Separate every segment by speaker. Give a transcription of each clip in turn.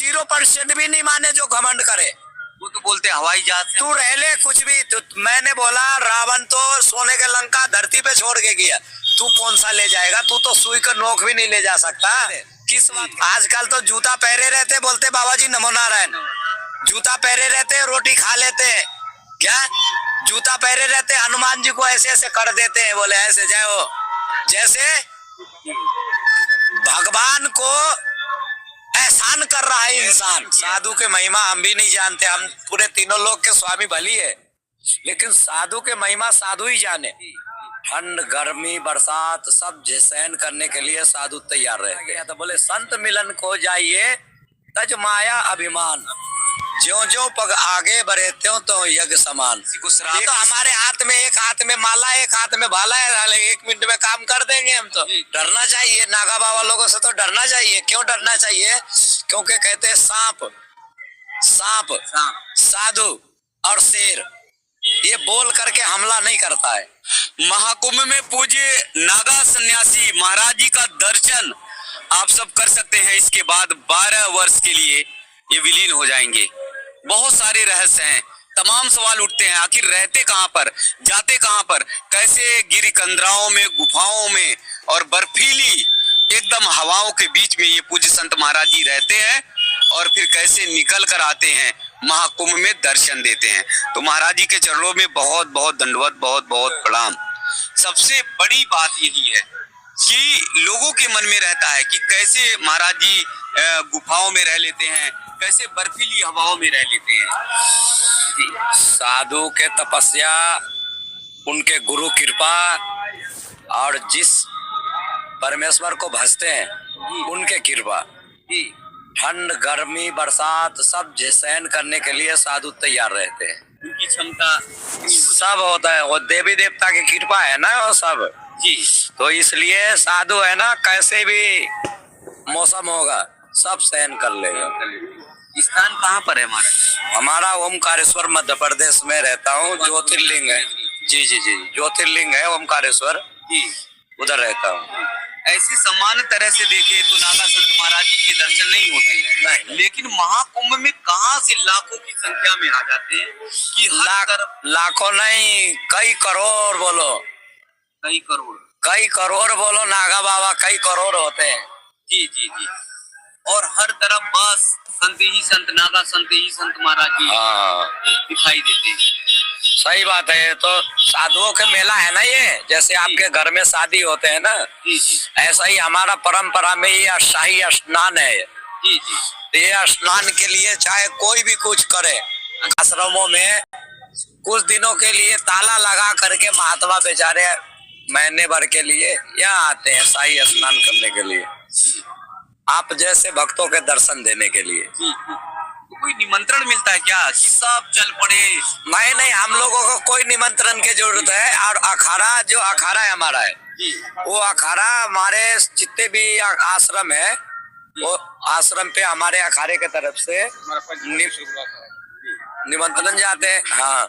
Speaker 1: 0% भी नहीं माने जो घमंड करे।
Speaker 2: वो तो बोलते हवाई जहाज से
Speaker 1: तू रह ले कुछ भी तो मैंने बोला रावण तो सोने के लंका धरती पे छोड़ के गया, तू कौन सा ले जाएगा? तू तो सुई का नोक भी नहीं ले जा सकता। किस बात? आजकल तो जूता पहरे रहते, बोलते बाबा जी नमो नारायण। जूता पहरे रहते, रोटी खा लेते, क्या जूता पहरे रहते, हनुमान जी को ऐसे ऐसे कर देते हैं, बोले ऐसे जाओ, जैसे भगवान को एहसान कर रहा है इंसान। साधु के महिमा हम भी नहीं जानते, हम पूरे तीनों लोग के स्वामी भली है, लेकिन साधु के महिमा साधु ही जाने। ठंड गर्मी बरसात सब सहन करने के लिए साधु तैयार रह गया। तो बोले संत मिलन को जाइए तज माया अभिमान, ज्यो ज्यो पग आगे बढ़े त्यों तो यज्ञ समान। तो हमारे हाथ में एक हाथ में माला एक हाथ में भाला है, 1 मिनट में काम कर देंगे हम। तो डरना चाहिए, नागा बाबा लोगों से तो डरना चाहिए। क्यों डरना चाहिए? क्योंकि कहते हैं सांप सांप साधु और शेर ये बोल करके हमला नहीं करता है।
Speaker 2: महाकुंभ में पूज्य नागा सन्यासी महाराज जी का दर्शन आप सब कर सकते हैं। इसके बाद 12 वर्ष के लिए ये विलीन हो जाएंगे। बहुत सारे रहस्य हैं, तमाम सवाल उठते हैं, आखिर रहते कहाँ पर, जाते कहाँ पर, कैसे गिरी कंदराओं में, गुफाओं में और बर्फीली एकदम हवाओं के बीच में ये पूज्य संत महाराज जी रहते हैं और फिर कैसे निकल कर आते हैं, महाकुंभ में दर्शन देते हैं। तो महाराज जी के चरणों में बहुत बहुत दंडवत, बहुत बहुत प्रणाम। सबसे बड़ी बात यही है कि लोगों के मन में रहता है कि कैसे महाराज जी गुफाओं में रह लेते हैं, कैसे बर्फीली हवाओं में रह लेते हैं।
Speaker 1: साधु के तपस्या, उनके गुरु कृपा और जिस परमेश्वर को भजते हैं उनके कृपा, ठंड गर्मी बरसात सब सहन करने के लिए साधु तैयार रहते हैं।
Speaker 2: उनकी क्षमता
Speaker 1: सब होता है, वो देवी देवता की कृपा है ना वो सब
Speaker 2: जी।
Speaker 1: तो इसलिए साधु है ना, कैसे भी मौसम होगा सब सहन कर लेगा।
Speaker 2: स्थान कहाँ पर है हमारा?
Speaker 1: हमारा ओमकारेश्वर मध्य प्रदेश में रहता हूँ, ज्योतिर्लिंग है। जी जी जी ज्योतिर्लिंग है ओमकारेश्वर
Speaker 2: जी,
Speaker 1: उधर रहता हूँ।
Speaker 2: ऐसे समान तरह से देखे तो नागा संत महाराज जी के दर्शन नहीं होते
Speaker 1: नहीं।
Speaker 2: लेकिन महाकुंभ में कहाँ से लाखों की संख्या में आ जाते हैं कि
Speaker 1: लाखों नहीं कई करोड़ बोलो,
Speaker 2: कई करोड़
Speaker 1: बोलो, नागा बाबा कई करोड़ होते हैं।
Speaker 2: जी जी जी। और हर तरफ बस संत ही संत, नागा संत ही संत महाराज जी दिखाई देते हैं।
Speaker 1: सही बात है। तो साधुओं के मेला है ना ये, जैसे आपके घर में शादी होते हैं ना, ऐसा ही हमारा परंपरा में ये शाही स्नान है। ये स्नान के लिए चाहे कोई भी कुछ करे, आश्रमों में कुछ दिनों के लिए ताला लगा करके महात्मा बेचारे महीने भर के लिए यहाँ आते हैं शाही स्नान करने के लिए, आप जैसे भक्तों के दर्शन देने के लिए।
Speaker 2: कोई निमंत्रण मिलता है क्या कि सब चल पड़े?
Speaker 1: नहीं, हम लोगों को कोई निमंत्रण की जरूरत है। और अखाड़ा जो अखाड़ा है हमारा है, वो अखाड़ा हमारे जितने भी आश्रम है वो आश्रम पे हमारे अखाड़े के तरफ से निमंत्रण जाते हैं। हाँ,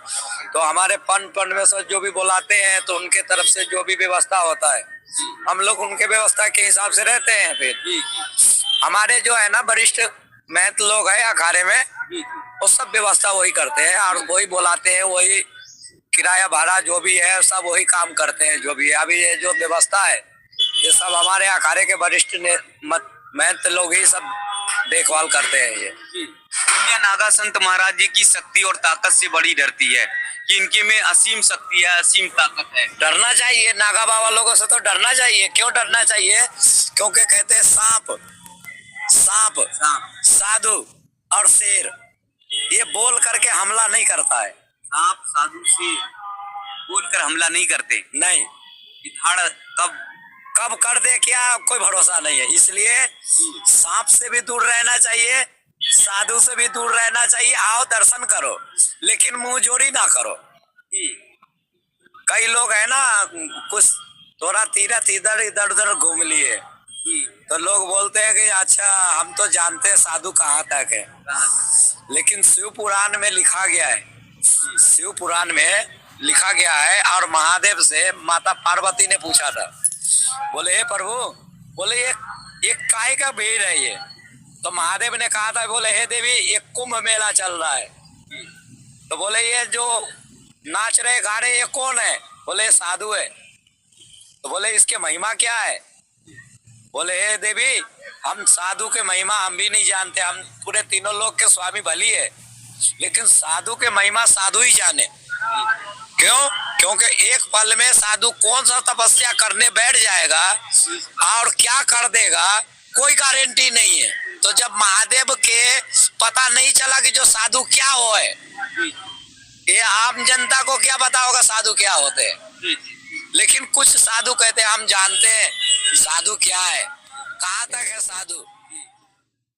Speaker 1: तो हमारे पंच परमेश्वर जो भी बुलाते हैं तो उनके तरफ से जो भी व्यवस्था होता है हम लोग उनके व्यवस्था के हिसाब से रहते हैं। फिर हमारे जो है ना वरिष्ठ महंत लोग हैं अखाड़े में, वो सब व्यवस्था वही करते हैं और वही बुलाते हैं, वही किराया भाड़ा जो भी है सब वही काम करते हैं। जो भी है अभी ये जो व्यवस्था है ये सब हमारे अखाड़े के वरिष्ठ महंत लोग ही सब देखभाल करते हैं। ये
Speaker 2: दुनिया नागा संत महाराज जी की शक्ति और ताकत से बड़ी डरती है कि इनके में असीम शक्ति है, असीम ताकत है।
Speaker 1: डरना चाहिए, नागा बाबा लोगों से तो डरना चाहिए। क्यों डरना चाहिए? क्योंकि कहते हैं सांप साधु और शेर ये बोल करके हमला नहीं करता है।
Speaker 2: सांप साधु शेर बोलकर हमला नहीं करते,
Speaker 1: नहीं।
Speaker 2: धाड़
Speaker 1: कब कर दे क्या कोई भरोसा नहीं है। इसलिए सांप से भी दूर रहना चाहिए, साधु से भी दूर रहना चाहिए। आओ दर्शन करो लेकिन मुंह जोड़ी ना करो। कई लोग है ना कुछ थोड़ा तीरथ इधर उधर घूम लिए तो लोग बोलते हैं कि अच्छा हम तो जानते हैं साधु कहाँ तक है, लेकिन शिव पुराण में लिखा गया है। और महादेव से माता पार्वती ने पूछा था, बोले हे प्रभु, बोले ये काय का भीड़ है ये? तो महादेव ने कहा था, बोले हे देवी एक कुंभ मेला चल रहा है, तो बोले ये जो नाच रहे गा रहे ये कौन है? बोले ये साधु है। तो बोले इसके महिमा क्या है? बोले हे देवी हम साधु के महिमा हम भी नहीं जानते, हम पूरे तीनों लोग के स्वामी भली है, लेकिन साधु के महिमा साधु ही जाने। क्यों? क्योंकि एक पल में साधु कौन सा तपस्या करने बैठ जाएगा और क्या कर देगा कोई गारंटी नहीं है। तो जब महादेव के पता नहीं चला कि जो साधु क्या हो है, ये आम जनता को क्या पता होगा साधु क्या होते हैं। लेकिन कुछ साधु कहते हैं हम जानते हैं साधु क्या है, कहाँ तक है साधु।